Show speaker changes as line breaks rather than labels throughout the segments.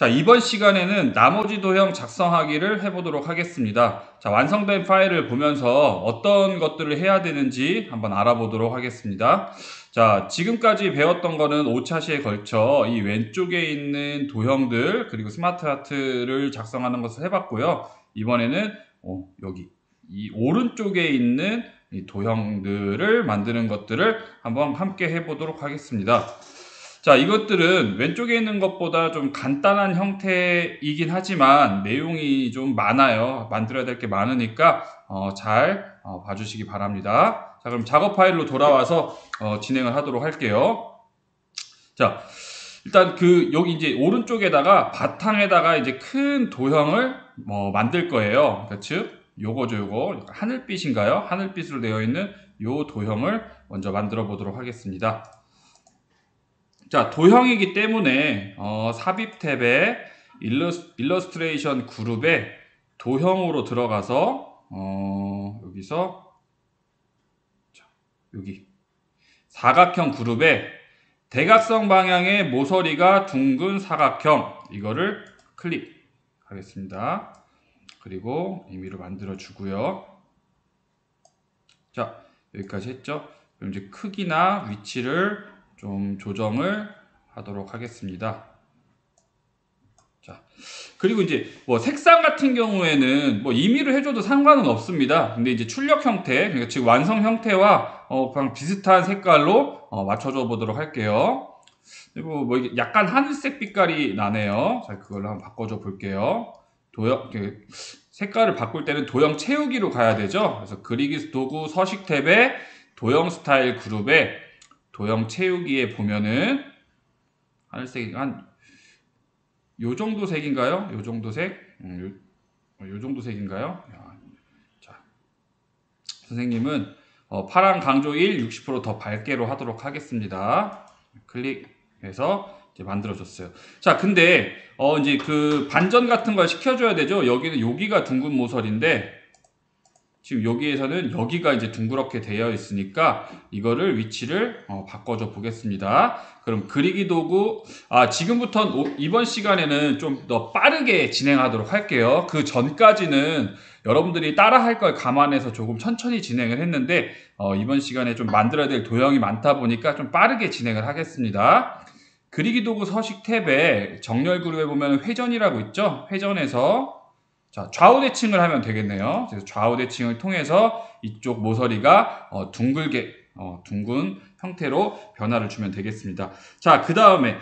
자, 이번 시간에는 나머지 도형 작성하기를 해보도록 하겠습니다. 자, 완성된 파일을 보면서 어떤 것들을 해야 되는지 한번 알아보도록 하겠습니다. 자, 지금까지 배웠던 거는 5차시에 걸쳐 이 왼쪽에 있는 도형들 그리고 스마트 아트를 작성하는 것을 해봤고요. 이번에는 여기 이 오른쪽에 있는 이 도형들을 만드는 것들을 한번 함께 해보도록 하겠습니다. 자, 이것들은 왼쪽에 있는 것보다 좀 간단한 형태이긴 하지만 내용이 좀 많아요. 만들어야 될 게 많으니까 잘 봐주시기 바랍니다. 자, 그럼 작업 파일로 돌아와서 진행을 하도록 할게요. 자, 일단 여기 이제 오른쪽에다가 바탕에다가 이제 큰 도형을 만들 거예요. 즉 요거죠, 요거 하늘빛인가요? 하늘빛으로 되어 있는 요 도형을 먼저 만들어 보도록 하겠습니다. 자, 도형이기 때문에 삽입 탭에 일러스트레이션 그룹에 도형으로 들어가서 여기서 여기 사각형 그룹에 대각선 방향의 모서리가 둥근 사각형 이거를 클릭하겠습니다. 그리고 임의로 만들어 주고요. 자, 여기까지 했죠. 그럼 이제 크기나 위치를 좀 조정을 하도록 하겠습니다. 자, 그리고 이제 색상 같은 경우에는 임의로 해줘도 상관은 없습니다. 근데 이제 출력 형태, 그러니까 지금 완성 형태와 그냥 비슷한 색깔로 맞춰줘 보도록 할게요. 그리고 약간 하늘색 빛깔이 나네요. 자, 그걸로 한번 바꿔줘 볼게요. 색깔을 바꿀 때는 도형 채우기로 가야 되죠. 그래서 그리기 도구 서식 탭에 도형 스타일 그룹에 도형 채우기에 보면은 하늘색이 요 정도 색인가요? 요 정도 색? 요 정도 색인가요? 자, 선생님은 파란 강조 1 60% 더 밝게로 하도록 하겠습니다. 클릭해서 이제 만들어줬어요. 자, 근데 이제 반전 같은 걸 시켜줘야 되죠. 여기가 둥근 모서리인데 지금 여기에서는 여기가 이제 둥그렇게 되어 있으니까 이거를 위치를 바꿔줘 보겠습니다. 그럼 그리기 도구 지금부터 이번 시간에는 좀 더 빠르게 진행하도록 할게요. 그 전까지는 여러분들이 따라 할 걸 감안해서 조금 천천히 진행을 했는데 이번 시간에 좀 만들어야 될 도형이 많다 보니까 좀 빠르게 진행을 하겠습니다. 그리기 도구 서식 탭에 정렬 그룹에 보면 회전이라고 있죠. 회전에서 자, 좌우 대칭을 하면 되겠네요. 그래서 좌우 대칭을 통해서 이쪽 모서리가 둥근 형태로 변화를 주면 되겠습니다. 자, 그 다음에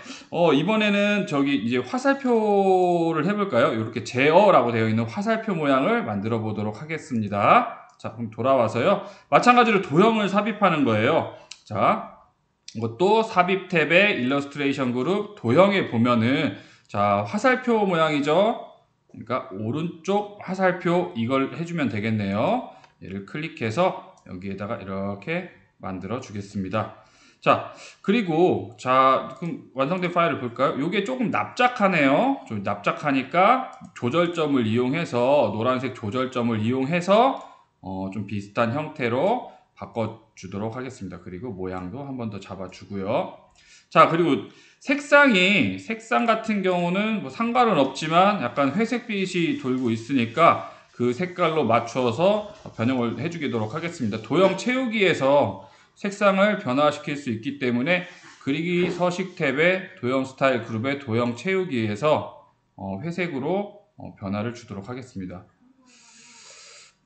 이번에는 이제 화살표를 해볼까요? 이렇게 제어라고 되어 있는 화살표 모양을 만들어 보도록 하겠습니다. 자, 그럼 돌아와서요. 마찬가지로 도형을 삽입하는 거예요. 자, 이것도 삽입 탭에 일러스트레이션 그룹 도형에 보면은 자, 화살표 모양이죠. 그러니까 오른쪽 화살표 이걸 해주면 되겠네요. 얘를 클릭해서 여기에다가 이렇게 만들어 주겠습니다. 자, 그리고 그럼 완성된 파일을 볼까요? 이게 조금 납작하네요. 좀 납작하니까 조절점을 이용해서 노란색 조절점을 이용해서 좀 비슷한 형태로 바꿔주도록 하겠습니다. 그리고 모양도 한 번 더 잡아주고요. 자, 그리고 색상 같은 경우는 상관은 없지만 약간 회색빛이 돌고 있으니까 그 색깔로 맞춰서 변형을 해주도록 하겠습니다. 도형 채우기에서 색상을 변화시킬 수 있기 때문에 그리기 서식 탭의 도형 스타일 그룹의 도형 채우기에서 회색으로 변화를 주도록 하겠습니다.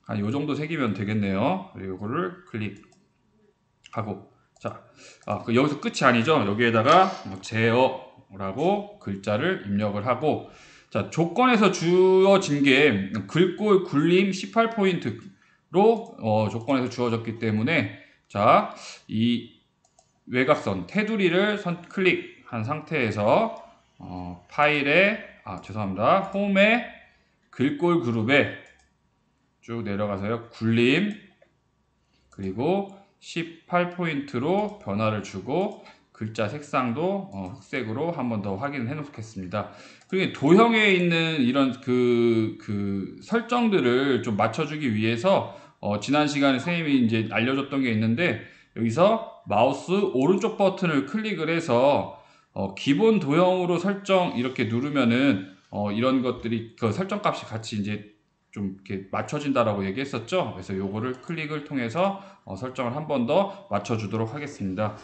한 요 정도 색이면 되겠네요. 그리고 이거를 클릭하고 자, 여기서 끝이 아니죠. 여기에다가 제어라고 글자를 입력을 하고 자, 조건에서 주어진 게 글꼴 굴림 18포인트로 조건에서 주어졌기 때문에 자, 이 외곽선 테두리를 클릭한 상태에서 파일에 죄송합니다. 홈에 글꼴 그룹에 쭉 내려가서요. 굴림 그리고 18포인트로 변화를 주고 글자 색상도 흑색으로 한 번 더 확인해 놓겠습니다. 그리고 도형에 있는 이런 설정들을 좀 맞춰주기 위해서 지난 시간에 선생님이 이제 알려줬던 게 있는데 여기서 마우스 오른쪽 버튼을 클릭을 해서 기본 도형으로 설정 이렇게 누르면은 이런 것들이 그 설정 값이 같이 이제 좀 이렇게 맞춰진다라고 얘기했었죠. 그래서 요거를 클릭을 통해서 설정을 한 번 더 맞춰주도록 하겠습니다.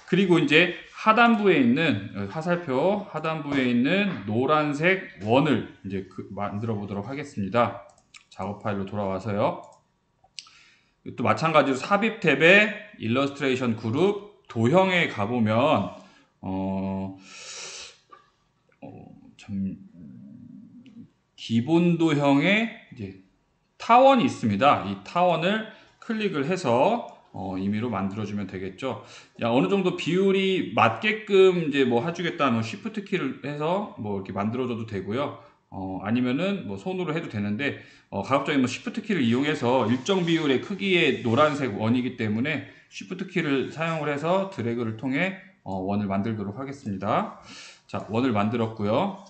그리고 이제 하단부에 있는 화살표 하단부에 있는 노란색 원을 이제 만들어 보도록 하겠습니다. 작업 파일로 돌아와서요. 또 마찬가지로 삽입 탭에 일러스트레이션 그룹 도형에 가보면 기본 도형에 이제 타원이 있습니다. 이 타원을 클릭을 해서 임의로 만들어주면 되겠죠. 어느 정도 비율이 맞게끔 이제 뭐 해주겠다면 Shift 키를 해서 뭐 이렇게 만들어줘도 되고요. 아니면은 뭐 손으로 해도 되는데 가급적이면 뭐 Shift 키를 이용해서 일정 비율의 크기의 노란색 원이기 때문에 Shift 키를 사용을 해서 드래그를 통해 원을 만들도록 하겠습니다. 자, 원을 만들었고요.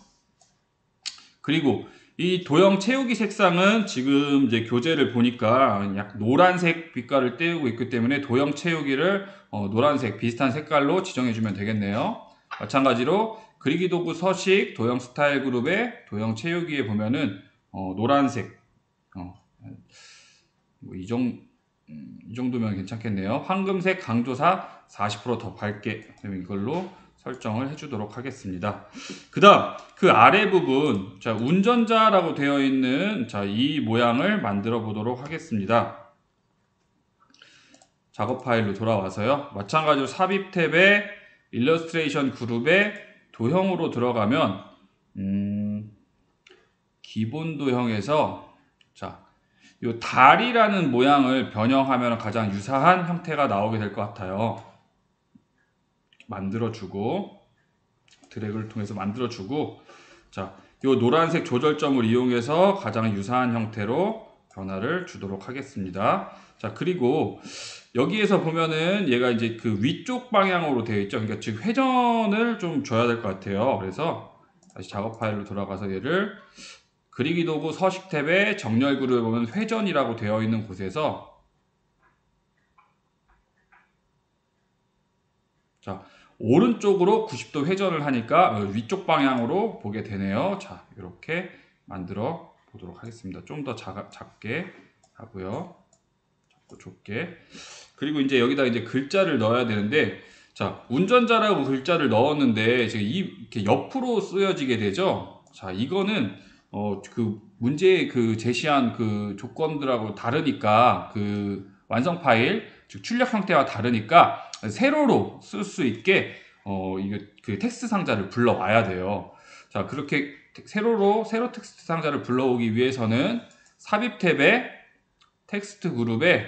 그리고 이 도형 채우기 색상은 지금 이제 교재를 보니까 약 노란색 빛깔을 띄우고 있기 때문에 도형 채우기를 노란색 비슷한 색깔로 지정해 주면 되겠네요. 마찬가지로 그리기 도구 서식 도형 스타일 그룹의 도형 채우기에 보면은 노란색 이 정도면 괜찮겠네요. 황금색 강조사 40% 더 밝게 이걸로 설정을 해주도록 하겠습니다. 그 다음 그 아래 부분 자 운전자라고 되어 있는 자 이 모양을 만들어 보도록 하겠습니다. 작업 파일로 돌아와서요. 마찬가지로 삽입 탭에 일러스트레이션 그룹에 도형으로 들어가면 기본 도형에서 자 요 달이라는 모양을 변형하면 가장 유사한 형태가 나오게 될 것 같아요. 만들어주고 드래그를 통해서 만들어주고 자, 요 노란색 조절점을 이용해서 가장 유사한 형태로 변화를 주도록 하겠습니다. 자, 그리고 여기에서 보면은 얘가 이제 그 위쪽 방향으로 되어 있죠. 그러니까 즉 회전을 좀 줘야 될 것 같아요. 그래서 다시 작업 파일로 돌아가서 얘를 그리기 도구 서식 탭에 정렬 그룹에 보면 회전이라고 되어 있는 곳에서 자, 오른쪽으로 90도 회전을 하니까 위쪽 방향으로 보게 되네요. 자, 이렇게 만들어 보도록 하겠습니다. 좀 더 작게 하고요. 작고 좁게. 그리고 이제 여기다 이제 글자를 넣어야 되는데, 자, 운전자라고 글자를 넣었는데, 지금 이렇게 옆으로 쓰여지게 되죠. 자, 이거는, 그 문제의 그 제시한 그 조건들하고 다르니까, 그 완성 파일, 즉 출력 형태와 다르니까, 세로로 쓸 수 있게 이거 그 텍스트 상자를 불러와야 돼요. 자, 그렇게 세로 텍스트 상자를 불러오기 위해서는 삽입 탭에 텍스트 그룹에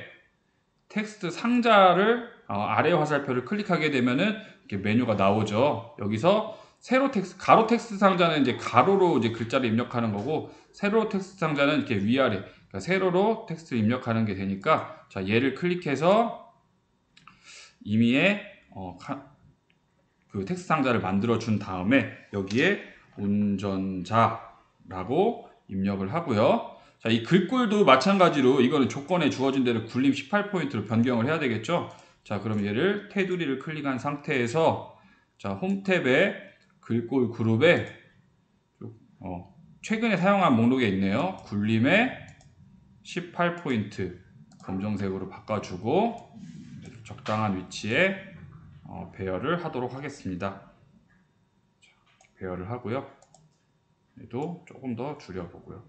텍스트 상자를 아래 화살표를 클릭하게 되면은 이렇게 메뉴가 나오죠. 여기서 세로 텍스트 가로 텍스트 상자는 이제 가로로 이제 글자를 입력하는 거고 세로 텍스트 상자는 이렇게 위아래 그러니까 세로로 텍스트를 입력하는 게 되니까 자, 얘를 클릭해서 임의의 그 텍스트 상자를 만들어 준 다음에 여기에 운전자라고 입력을 하고요. 자, 이 글꼴도 마찬가지로 이거는 조건에 주어진 대로 굴림 18포인트로 변경을 해야 되겠죠. 자, 그럼 얘를 테두리를 클릭한 상태에서 자, 홈 탭에 글꼴 그룹에 최근에 사용한 목록에 있네요. 굴림에 18포인트 검정색으로 바꿔주고 적당한 위치에 배열을 하도록 하겠습니다. 배열을 하고요. 얘도 조금 더 줄여보고요.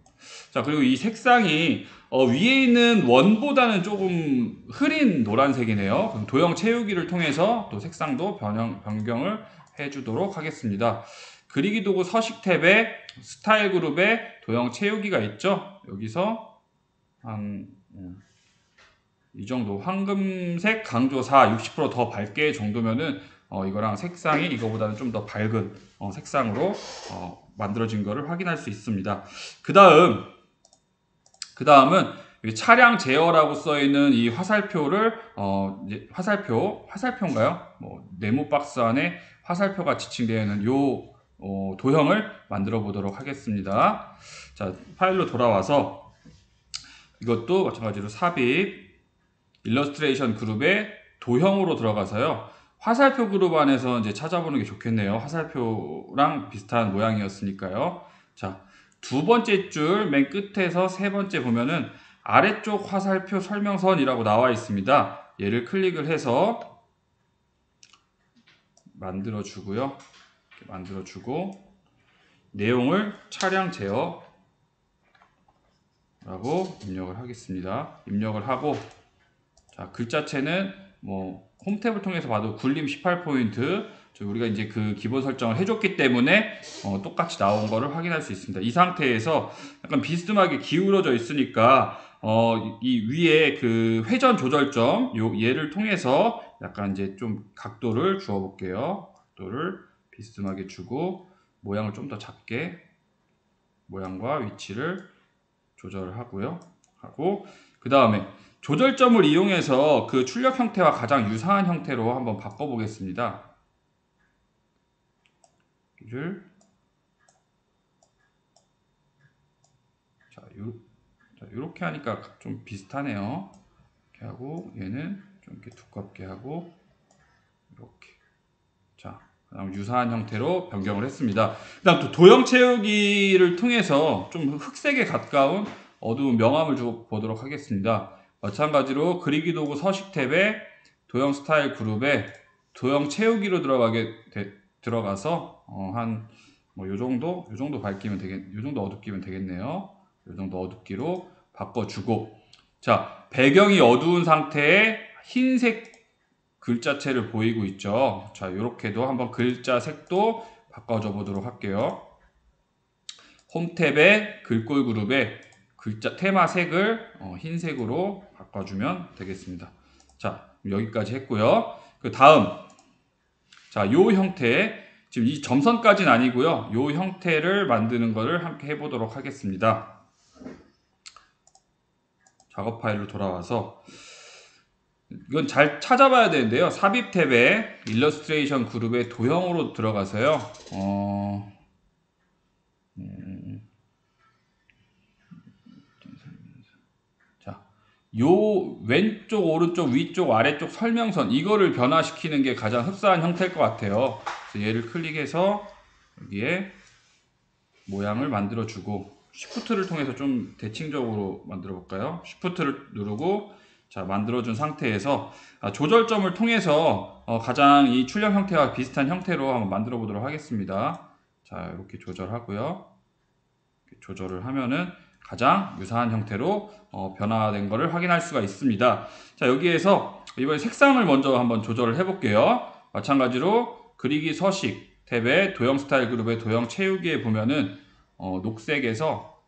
자, 그리고 이 색상이 위에 있는 원보다는 조금 흐린 노란색이네요. 그럼 도형 채우기를 통해서 또 색상도 변경을 해주도록 하겠습니다. 그리기 도구 서식 탭에 스타일 그룹에 도형 채우기가 있죠. 여기서 한 이 정도 황금색 강조사 60% 더 밝게 정도면은 이거랑 색상이 이거보다는 좀 더 밝은 색상으로 만들어진 것을 확인할 수 있습니다. 그 다음은 차량 제어라고 써 있는 이 화살표를 이제 화살표인가요? 뭐 네모 박스 안에 화살표가 지칭되어 있는 요 도형을 만들어 보도록 하겠습니다. 자, 파일로 돌아와서 이것도 마찬가지로 삽입 일러스트레이션 그룹의 도형으로 들어가서요. 화살표 그룹 안에서 이제 찾아보는 게 좋겠네요. 화살표랑 비슷한 모양이었으니까요. 자, 두 번째 줄 맨 끝에서 세 번째 보면은 아래쪽 화살표 설명선이라고 나와 있습니다. 얘를 클릭을 해서 만들어 주고요. 이렇게 만들어 주고 내용을 차량 제어 라고 입력을 하겠습니다. 입력을 하고, 자, 글자체는 뭐 홈탭을 통해서 봐도 굴림 18포인트, 우리가 이제 그 기본 설정을 해줬기 때문에 똑같이 나온 거를 확인할 수 있습니다. 이 상태에서 약간 비스듬하게 기울어져 있으니까 이 위에 그 회전 조절점 얘를 통해서 약간 이제 좀 각도를 주어 볼게요. 각도를 비스듬하게 주고 모양을 좀 더 작게, 모양과 위치를 조절을 하고요. 그 다음에 조절점을 이용해서 그 출력 형태와 가장 유사한 형태로 한번 바꿔보겠습니다. 이렇게 하니까 좀 비슷하네요. 이렇게 하고 얘는 좀 이렇게 두껍게 하고 이렇게. 자, 그다음 유사한 형태로 변경을 했습니다. 그다음 또 도형 채우기를 통해서 좀 흑색에 가까운 어두운 명암을 줘 보도록 하겠습니다. 마찬가지로 그리기 도구 서식 탭에 도형 스타일 그룹에 도형 채우기로 들어가서 한 뭐 요 정도 밝기면 요 정도 어둡기면 되겠네요. 요 정도 어둡기로 바꿔주고, 자, 배경이 어두운 상태에 흰색 글자체를 보이고 있죠. 자, 이렇게도 한번 글자 색도 바꿔줘 보도록 할게요. 홈탭의 글꼴 그룹에 글자 테마 색을 흰색으로 바꿔주면 되겠습니다. 자, 여기까지 했고요. 그 다음, 자, 요 형태, 지금 이 점선까지는 아니고요. 요 형태를 만드는 것을 함께 해보도록 하겠습니다. 작업 파일로 돌아와서 이건 잘 찾아봐야 되는데요. 삽입 탭에 일러스트레이션 그룹의 도형으로 들어가서요. 자, 요 왼쪽, 오른쪽, 위쪽, 아래쪽 설명선 이거를 변화시키는 게 가장 흡사한 형태일 것 같아요. 그래서 얘를 클릭해서 여기에 모양을 만들어 주고 Shift를 통해서 좀 대칭적으로 만들어 볼까요? Shift를 누르고, 자, 만들어준 상태에서 조절점을 통해서 가장 이 출력 형태와 비슷한 형태로 한번 만들어 보도록 하겠습니다. 자, 이렇게 조절하고요. 이렇게 조절을 하면은 가장 유사한 형태로 변화된 것을 확인할 수가 있습니다. 자, 여기에서 이번에 색상을 먼저 한번 조절을 해 볼게요. 마찬가지로 그리기 서식 탭의 도형 스타일 그룹의 도형 채우기에 보면은 녹색에서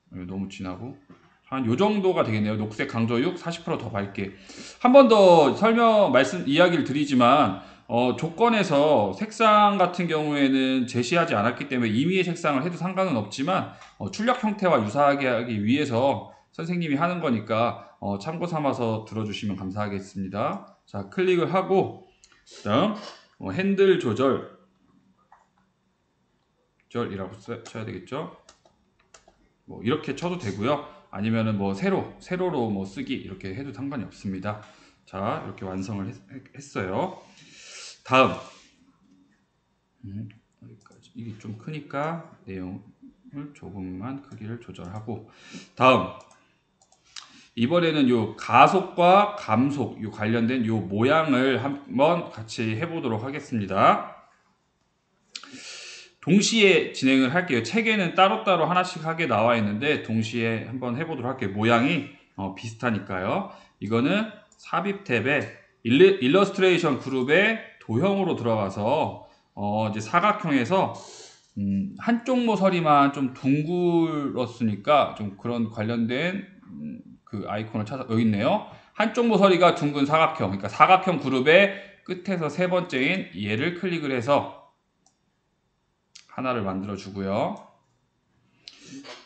너무 진하고 한 요 정도가 되겠네요. 녹색 강조 6 40%더 밝게. 한 번 더 이야기를 드리지만 조건에서 색상 같은 경우에는 제시하지 않았기 때문에 임의의 색상을 해도 상관은 없지만 출력 형태와 유사하게 하기 위해서 선생님이 하는 거니까 참고 삼아서 들어주시면 감사하겠습니다. 자, 클릭을 하고 그다음 핸들 조절이라고 써야 되겠죠. 뭐 이렇게 쳐도 되고요. 아니면은 뭐 세로로 뭐 쓰기 이렇게 해도 상관이 없습니다. 자, 이렇게 완성을 했어요. 다음, 여기까지. 이게 좀 크니까 내용을 조금만 크기를 조절하고, 다음, 이번에는 요 가속과 감속 요 관련된 요 모양을 한번 같이 해보도록 하겠습니다. 동시에 진행을 할게요. 책에는 따로따로 하나씩 하게 나와 있는데 동시에 한번 해보도록 할게요. 모양이 비슷하니까요. 이거는 삽입 탭에 일러스트레이션 그룹의 도형으로 들어가서 이제 사각형에서 한쪽 모서리만 좀 둥글었으니까 좀 그런 관련된 그 아이콘을 여기 있네요. 한쪽 모서리가 둥근 사각형, 그러니까 사각형 그룹의 끝에서 세 번째인 얘를 클릭을 해서 하나를 만들어 주고요.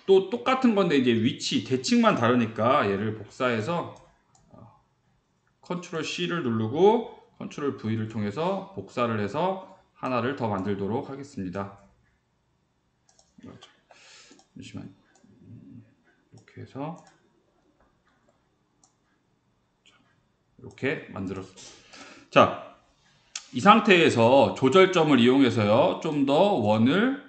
또 똑같은 건데 이제 위치 대칭만 다르니까 얘를 복사해서 컨트롤 C를 누르고 컨트롤 V를 통해서 복사를 해서 하나를 더 만들도록 하겠습니다. 잠시만, 이렇게 해서 이렇게 만들었습니다. 자, 이 상태에서 조절점을 이용해서요, 좀 더 원을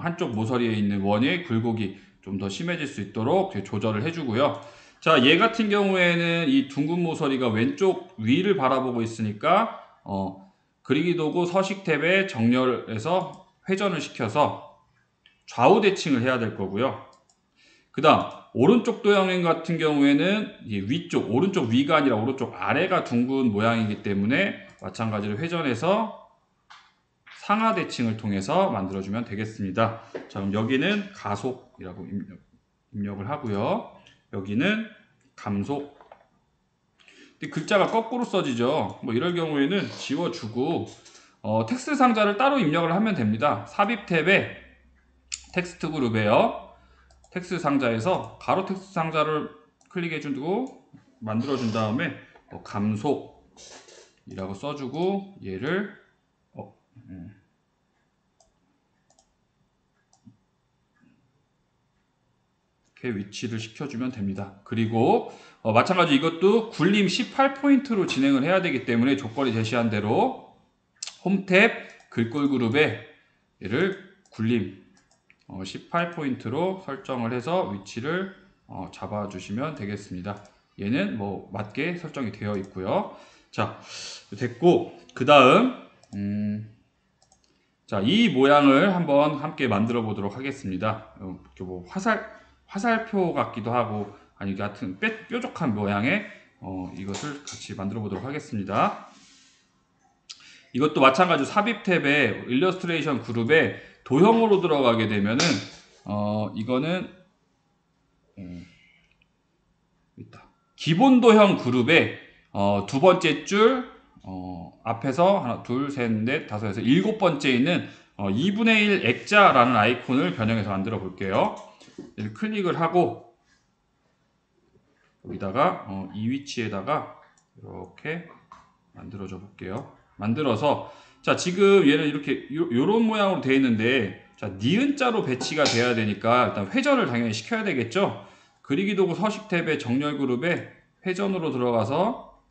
한쪽 모서리에 있는 원의 굴곡이 좀 더 심해질 수 있도록 조절을 해주고요. 자, 얘 같은 경우에는 이 둥근 모서리가 왼쪽 위를 바라보고 있으니까 그리기 도구 서식 탭에 정렬해서 회전을 시켜서 좌우 대칭을 해야 될 거고요. 그 다음 오른쪽 도형 같은 경우에는 위쪽, 오른쪽 위가 아니라 오른쪽 아래가 둥근 모양이기 때문에 마찬가지로 회전해서 상하 대칭을 통해서 만들어주면 되겠습니다. 자, 그럼 여기는 가속이라고 입력을 하고요. 여기는 감속. 근데 글자가 거꾸로 써지죠. 뭐 이럴 경우에는 지워주고 텍스트 상자를 따로 입력을 하면 됩니다. 삽입 탭에 텍스트 그룹에요. 텍스트 상자에서 가로 텍스트 상자를 클릭해주고 만들어준 다음에 감속이라고 써주고 얘를 이렇게 위치를 시켜주면 됩니다. 그리고 마찬가지 이것도 굴림 18포인트로 진행을 해야 되기 때문에 조건이 제시한 대로 홈탭 글꼴 그룹에 얘를 굴림 18포인트로 설정을 해서 위치를 잡아주시면 되겠습니다. 얘는 뭐 맞게 설정이 되어 있고요. 자, 됐고 그 다음 자, 이 모양을 한번 함께 만들어 보도록 하겠습니다. 뭐 화살표 같기도 하고 아니 같은 뾰족한 모양의 이것을 같이 만들어 보도록 하겠습니다. 이것도 마찬가지로 삽입 탭에 일러스트레이션 그룹에 도형으로 들어가게 되면은 이거는 기본 도형 그룹에 두 번째 줄 앞에서 하나, 둘, 셋, 넷, 다섯에서 일곱 번째 있는 2분의 1 액자라는 아이콘을 변형해서 만들어 볼게요. 클릭을 하고 여기다가 이 위치에다가 이렇게 만들어줘 볼게요. 만들어서 자, 지금 얘는 이렇게 요런 모양으로 되어 있는데 자, 니은자로 배치가 돼야 되니까 일단 회전을 당연히 시켜야 되겠죠. 그리기 도구 서식 탭의 정렬 그룹에 회전으로 들어가서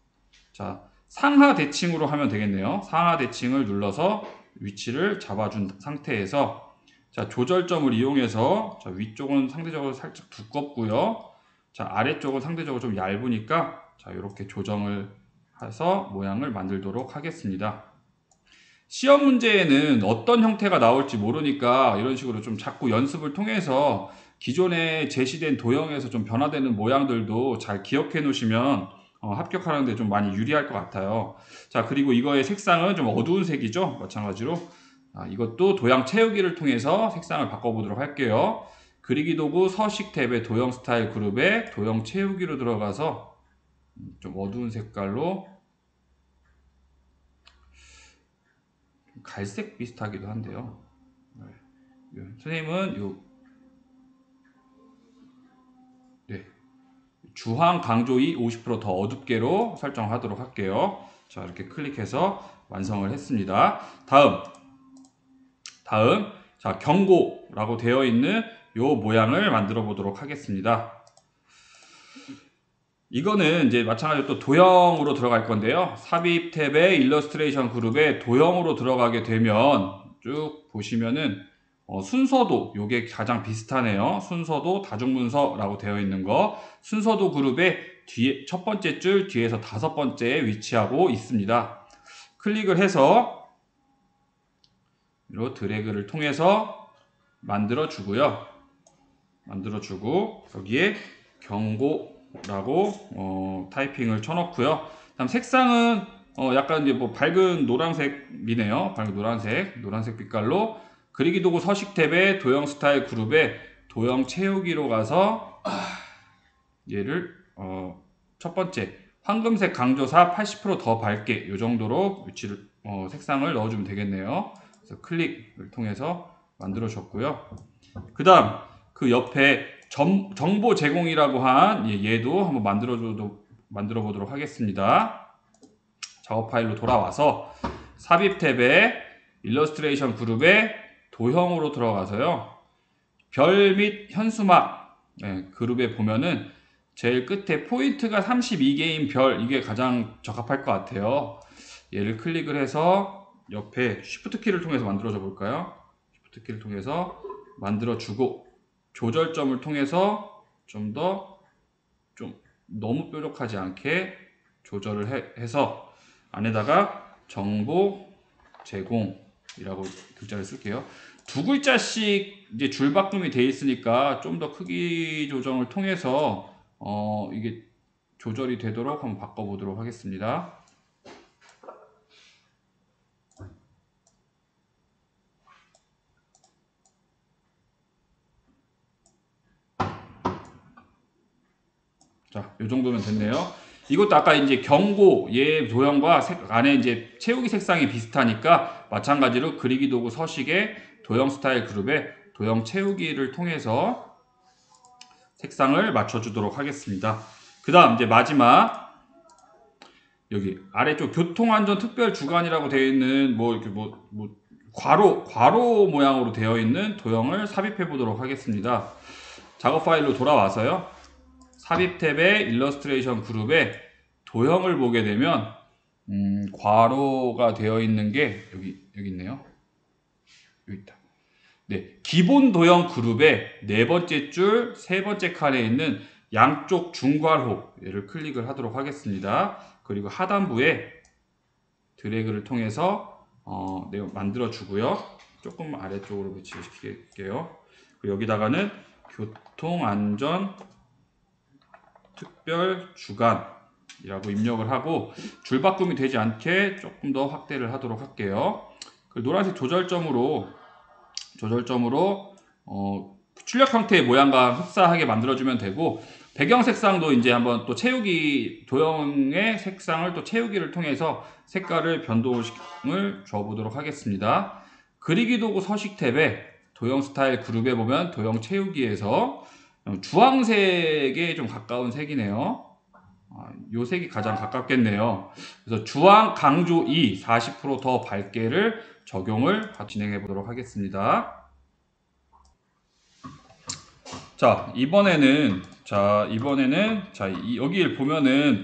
자, 상하 대칭으로 하면 되겠네요. 상하 대칭을 눌러서 위치를 잡아준 상태에서 자, 조절점을 이용해서 자, 위쪽은 상대적으로 살짝 두껍고요. 자, 아래쪽은 상대적으로 좀 얇으니까 자, 이렇게 조정을 해서 모양을 만들도록 하겠습니다. 시험 문제에는 어떤 형태가 나올지 모르니까 이런 식으로 좀 자꾸 연습을 통해서 기존에 제시된 도형에서 좀 변화되는 모양들도 잘 기억해 놓으시면 합격하는 데 좀 많이 유리할 것 같아요. 자, 그리고 이거의 색상은 좀 어두운 색이죠. 마찬가지로 이것도 도형 채우기를 통해서 색상을 바꿔보도록 할게요. 그리기 도구 서식 탭의 도형 스타일 그룹에 도형 채우기로 들어가서 좀 어두운 색깔로 갈색 비슷하기도 한데요. 선생님은 주황 강조이 50% 더 어둡게로 설정하도록 할게요. 자, 이렇게 클릭해서 완성을 했습니다. 다음 자, 경고라고 되어 있는 요 모양을 만들어 보도록 하겠습니다. 이거는 이제 마찬가지로 또 도형으로 들어갈 건데요. 삽입 탭의 일러스트레이션 그룹에 도형으로 들어가게 되면 쭉 보시면은 순서도 요게 가장 비슷하네요. 순서도 다중문서라고 되어 있는 거 순서도 그룹의 뒤에 첫 번째 줄 뒤에서 다섯 번째에 위치하고 있습니다. 클릭을 해서 이 드래그를 통해서 만들어 주고요. 만들어 주고 여기에 경고라고 타이핑을 쳐넣고요. 다음 색상은 약간 이제 뭐 밝은 노란색이네요. 밝은 노란색 빛깔로 그리기 도구 서식 탭의 도형 스타일 그룹에 도형 채우기로 가서 얘를 첫 번째 황금색 강조사 80% 더 밝게 이 정도로 위치를 색상을 넣어주면 되겠네요. 그래서 클릭을 통해서 만들어 줬고요. 그 다음 그 옆에 정보 제공이라고 한 얘도 한번 만들어 보도록 하겠습니다. 작업 파일로 돌아와서 삽입 탭에 일러스트레이션 그룹에 도형으로 들어가서요. 별 및 현수막 그룹에 보면은 제일 끝에 포인트가 32개인 별 이게 가장 적합할 것 같아요. 얘를 클릭을 해서 옆에 Shift 키를 통해서 만들어줘 볼까요? Shift 키를 통해서 만들어주고 조절점을 통해서 좀 너무 뾰족하지 않게 조절을 해서 안에다가 정보 제공이라고 글자를 쓸게요. 두 글자씩 이제 줄바꿈이 되어 있으니까 좀 더 크기 조정을 통해서 이게 조절이 되도록 한번 바꿔보도록 하겠습니다. 자, 이 정도면 됐네요. 이것도 아까 이제 경고 얘 도형과 안에 이제 채우기 색상이 비슷하니까 마찬가지로 그리기 도구 서식의 도형 스타일 그룹에 도형 채우기를 통해서 색상을 맞춰주도록 하겠습니다. 그 다음 이제 마지막 여기 아래쪽 교통안전 특별 주간이라고 되어 있는 이렇게 괄호 모양으로 되어 있는 도형을 삽입해 보도록 하겠습니다. 작업 파일로 돌아와서요. 삽입 탭의 일러스트레이션 그룹에 도형을 보게 되면 괄호가 되어 있는 게 여기 있네요. 여기 있다. 네, 기본 도형 그룹의 네 번째 줄, 세 번째 칸에 있는 양쪽 중괄호 얘를 클릭을 하도록 하겠습니다. 그리고 하단부에 드래그를 통해서 내가 만들어 주고요. 조금 아래쪽으로 배치시킬게요. 그리고 여기다가는 교통안전 특별 주간이라고 입력을 하고 줄바꿈이 되지 않게 조금 더 확대를 하도록 할게요. 그리고 노란색 조절점으로 출력 형태의 모양과 흡사하게 만들어주면 되고 배경 색상도 이제 한번 또 채우기 도형의 색상을 또 채우기를 통해서 색깔을 변동을 줘보도록 하겠습니다. 그리기 도구 서식 탭에 도형 스타일 그룹에 보면 도형 채우기에서 주황색에 좀 가까운 색이네요. 이 색이 가장 가깝겠네요. 그래서 주황 강조 2 40% 더 밝게를 적용을 진행해 보도록 하겠습니다. 자, 이번에는 여기를 보면은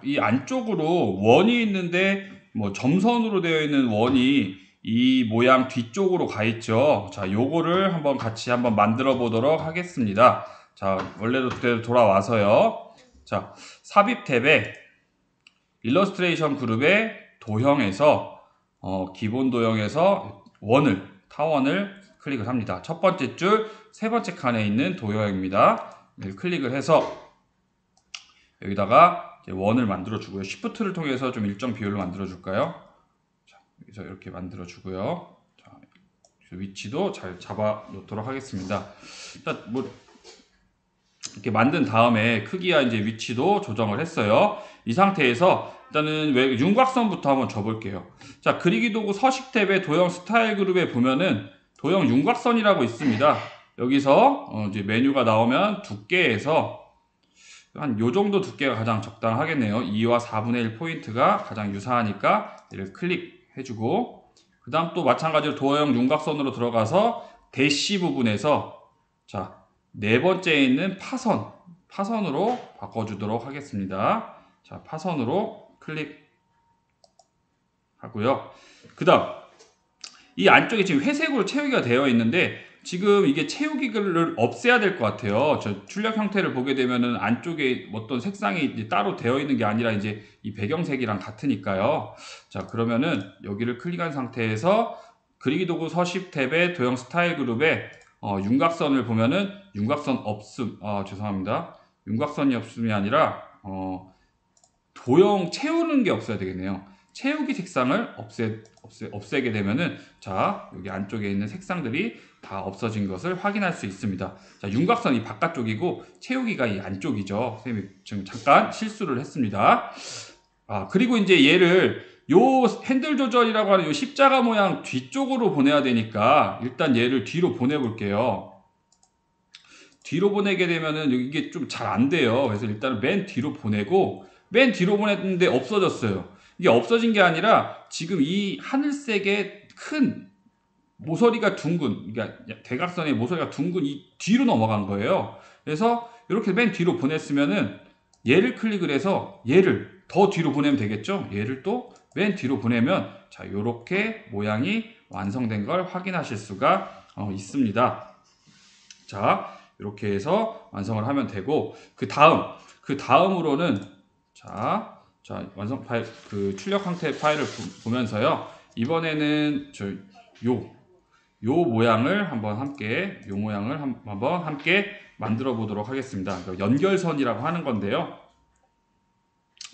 이 안쪽으로 원이 있는데 점선으로 되어 있는 원이 이 모양 뒤쪽으로 가 있죠. 자, 요거를 같이 한번 만들어 보도록 하겠습니다. 자, 원래대로 돌아와서요. 자, 삽입 탭에 일러스트레이션 그룹의 도형에서 기본 도형에서 타원을 클릭을 합니다. 첫 번째 줄, 세 번째 칸에 있는 도형입니다. 여기를 클릭을 해서 여기다가 원을 만들어 주고요. Shift를 통해서 좀 일정 비율로 만들어 줄까요? 자, 여기서 이렇게 만들어 주고요. 자, 위치도 잘 잡아 놓도록 하겠습니다. 자, 이렇게 만든 다음에 크기와 이제 위치도 조정을 했어요. 이 상태에서 일단은 윤곽선부터 한번 줘볼게요. 자, 그리기 도구 서식 탭의 도형 스타일 그룹에 보면은 도형 윤곽선이라고 있습니다. 여기서 이제 메뉴가 나오면 두께에서 한 요 정도 두께가 가장 적당하겠네요. 2와 4분의 1 포인트가 가장 유사하니까 얘를 클릭해주고 그 다음 또 마찬가지로 도형 윤곽선으로 들어가서 대시 부분에서 자, 네 번째에 있는 파선으로 바꿔주도록 하겠습니다. 자, 파선으로 클릭하고요. 그 다음 이 안쪽에 지금 회색으로 채우기가 되어 있는데 지금 이게 채우기를 없애야 될 것 같아요. 저 출력 형태를 보게 되면은 안쪽에 어떤 색상이 이제 따로 되어 있는 게 아니라 이제 이 배경색이랑 같으니까요. 자, 그러면은 여기를 클릭한 상태에서 그리기 도구 서식 탭의 도형 스타일 그룹에 윤곽선을 보면은 윤곽선 없음, 죄송합니다. 윤곽선이 없음이 아니라 도형 채우는 게 없어야 되겠네요. 채우기 색상을 없애게 되면은 자, 여기 안쪽에 있는 색상들이 다 없어진 것을 확인할 수 있습니다. 자, 윤곽선이 바깥쪽이고 채우기가 이 안쪽이죠. 선생님이 지금 잠깐 실수를 했습니다. 그리고 이제 얘를 요 핸들 조절이라고 하는 요 십자가 모양 뒤쪽으로 보내야 되니까 일단 얘를 뒤로 보내볼게요. 뒤로 보내게 되면은 이게 좀 잘 안 돼요. 그래서 일단은 맨 뒤로 보내고 맨 뒤로 보냈는데 없어졌어요. 이게 없어진 게 아니라 지금 이 하늘색의 큰 모서리가 둥근, 그러니까 대각선의 모서리가 둥근 이 뒤로 넘어간 거예요. 그래서 이렇게 맨 뒤로 보냈으면은 얘를 클릭을 해서 얘를 더 뒤로 보내면 되겠죠. 얘를 또 맨 뒤로 보내면 자, 요렇게 모양이 완성된 걸 확인하실 수가 있습니다. 자, 이렇게 해서 완성을 하면 되고, 그 다음으로는 자 완성 파일, 그 출력 형태 파일을 보면서요, 이번에는 요 모양을 한번 함께 만들어 보도록 하겠습니다. 연결선이라고 하는 건데요,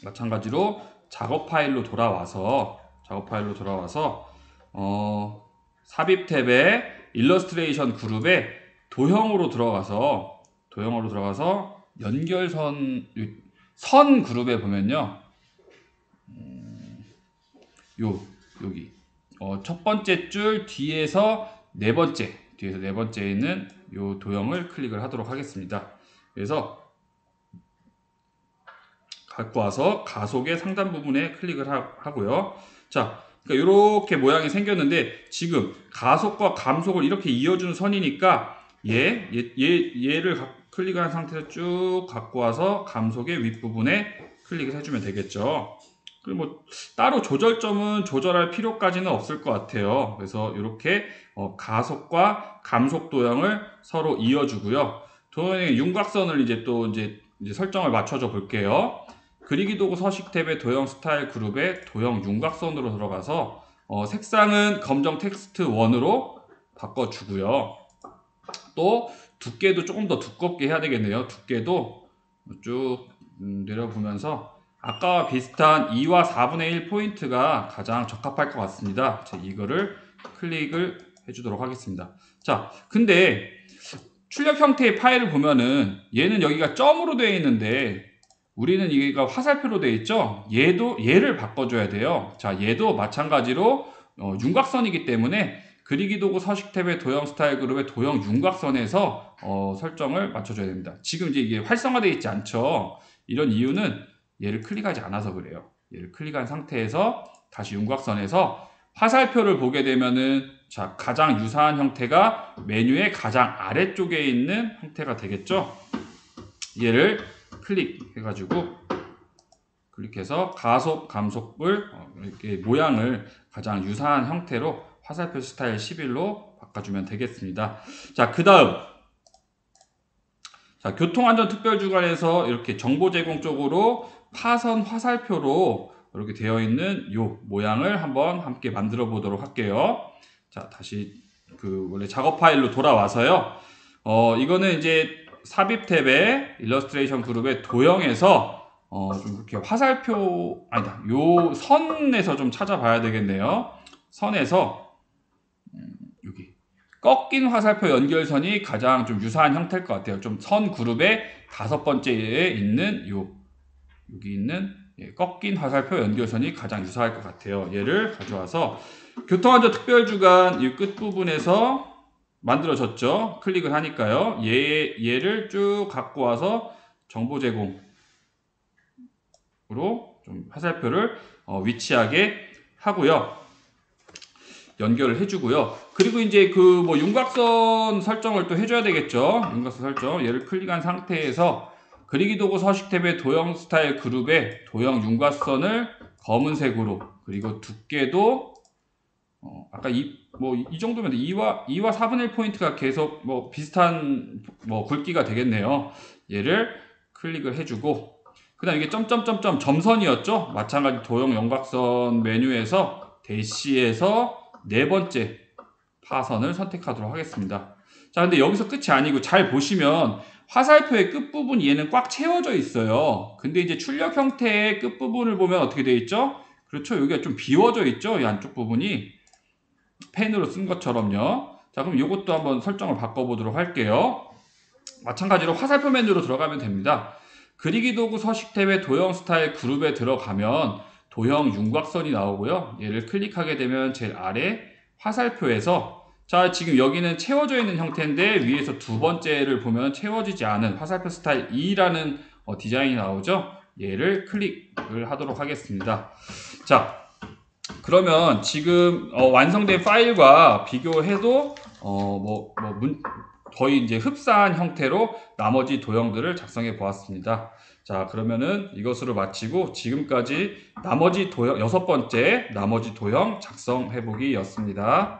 마찬가지로 작업 파일로 돌아와서 삽입 탭에 일러스트레이션 그룹에 도형으로 들어가서 연결선 선 그룹에 보면요, 여기 첫 번째 줄 뒤에서 네 번째에 있는 요 도형을 클릭을 하도록 하겠습니다. 그래서 갖고 와서 가속의 상단 부분에 클릭을 하고요. 자, 그러니까 이렇게 모양이 생겼는데, 지금 가속과 감속을 이렇게 이어주는 선이니까 얘를 클릭한 상태에서 쭉 갖고 와서 감속의 윗부분에 클릭을 해주면 되겠죠. 그리고 뭐 따로 조절점은 조절할 필요까지는 없을 것 같아요. 그래서 이렇게 가속과 감속 도형을 서로 이어주고요. 도형의 윤곽선을 이제 설정을 맞춰줘 볼게요. 그리기 도구 서식 탭의 도형 스타일 그룹에 도형 윤곽선으로 들어가서 색상은 검정 텍스트 1으로 바꿔주고요. 또 두께도 조금 더 두껍게 해야 되겠네요. 두께도 쭉 내려보면서 아까와 비슷한 2와 4분의 1 포인트가 가장 적합할 것 같습니다. 자, 이거를 클릭을 해주도록 하겠습니다. 자, 근데 출력 형태의 파일을 보면은 얘는 여기가 점으로 되어 있는데, 우리는 여기가 화살표로 되어 있죠. 얘를 바꿔줘야 돼요. 자, 얘도 마찬가지로 윤곽선이기 때문에 그리기 도구 서식 탭의 도형 스타일 그룹의 도형 윤곽선에서 설정을 맞춰줘야 됩니다. 지금 이제 이게 활성화되어 있지 않죠. 이런 이유는 얘를 클릭하지 않아서 그래요. 얘를 클릭한 상태에서 다시 윤곽선에서 화살표를 보게 되면은, 자, 가장 유사한 형태가 메뉴의 가장 아래쪽에 있는 형태가 되겠죠. 얘를 클릭해서 가속, 감속을 이렇게 모양을 가장 유사한 형태로 화살표 스타일 11로 바꿔주면 되겠습니다. 자, 그 다음, 자, 교통안전특별주간에서 이렇게 정보 제공 쪽으로 파선 화살표로 이렇게 되어 있는 요 모양을 한번 함께 만들어 보도록 할게요. 자, 다시 원래 작업 파일로 돌아와서요, 이거는 이제 삽입 탭의 일러스트레이션 그룹의 도형에서 좀 이렇게 화살표, 아니다, 요 선에서 좀 찾아봐야 되겠네요. 선에서 여기 꺾인 화살표 연결선이 가장 좀 유사한 형태일 것 같아요. 좀 선 그룹의 5번째에 있는 여기 있는 꺾인 화살표 연결선이 가장 유사할 것 같아요. 얘를 가져와서 교통안전특별주간 이 끝부분에서 만들어졌죠. 클릭을 하니까요. 얘를 쭉 갖고 와서 정보 제공으로 좀 화살표를 위치하게 하고요. 연결을 해주고요. 그리고 이제 윤곽선 설정을 또 해줘야 되겠죠. 윤곽선 설정. 얘를 클릭한 상태에서 그리기 도구 서식 탭의 도형 스타일 그룹에 도형 윤곽선을 검은색으로, 그리고 두께도 아까 이 정도면 2와 4분의 1 포인트가 계속 비슷한 굵기가 되겠네요. 얘를 클릭을 해주고, 그 다음 이게 점선이었죠. 마찬가지 도형 윤곽선 메뉴에서 대시에서 네 번째 파선을 선택하도록 하겠습니다. 자, 근데 여기서 끝이 아니고 잘 보시면 화살표의 끝부분 얘는 꽉 채워져 있어요. 근데 이제 출력 형태의 끝부분을 보면 어떻게 되어 있죠? 그렇죠. 여기가 좀 비워져 있죠. 이 안쪽 부분이 펜으로 쓴 것처럼요. 자, 그럼 이것도 한번 설정을 바꿔보도록 할게요. 마찬가지로 화살표 메뉴로 들어가면 됩니다. 그리기 도구 서식 탭의 도형 스타일 그룹에 들어가면 도형 윤곽선이 나오고요. 얘를 클릭하게 되면 제일 아래 화살표에서, 자, 지금 여기는 채워져 있는 형태인데 위에서 두 번째를 보면 채워지지 않은 화살표 스타일 2라는 디자인이 나오죠. 얘를 클릭을 하도록 하겠습니다. 자, 그러면 지금 완성된 파일과 비교해도 거의 이제 흡사한 형태로 나머지 도형들을 작성해 보았습니다. 자, 자, 그러면은 이것으로 마치고 지금까지 나머지 도형, 6번째 나머지 도형 작성해보기였습니다.